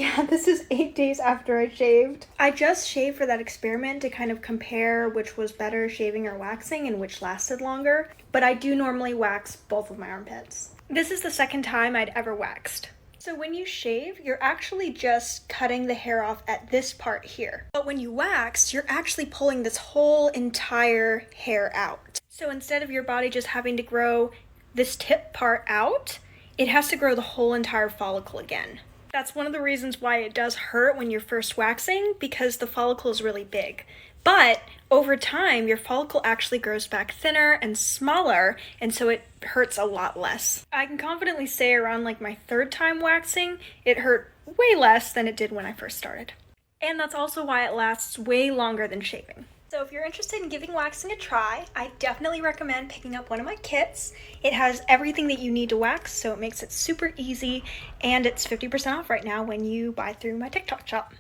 Yeah, this is 8 days after I shaved. I just shaved for that experiment to kind of compare which was better, shaving or waxing, and which lasted longer. But I do normally wax both of my armpits. This is the second time I'd ever waxed. So when you shave, you're actually just cutting the hair off at this part here. But when you wax, you're actually pulling this whole entire hair out. So instead of your body just having to grow this tip part out, it has to grow the whole entire follicle again. That's one of the reasons why it does hurt when you're first waxing, because the follicle is really big. But over time, your follicle actually grows back thinner and smaller, and so it hurts a lot less. I can confidently say around like my third time waxing, it hurt way less than it did when I first started. And that's also why it lasts way longer than shaving. So if you're interested in giving waxing a try, I definitely recommend picking up one of my kits. It has everything that you need to wax, so it makes it super easy, and it's 50% off right now when you buy through my TikTok shop.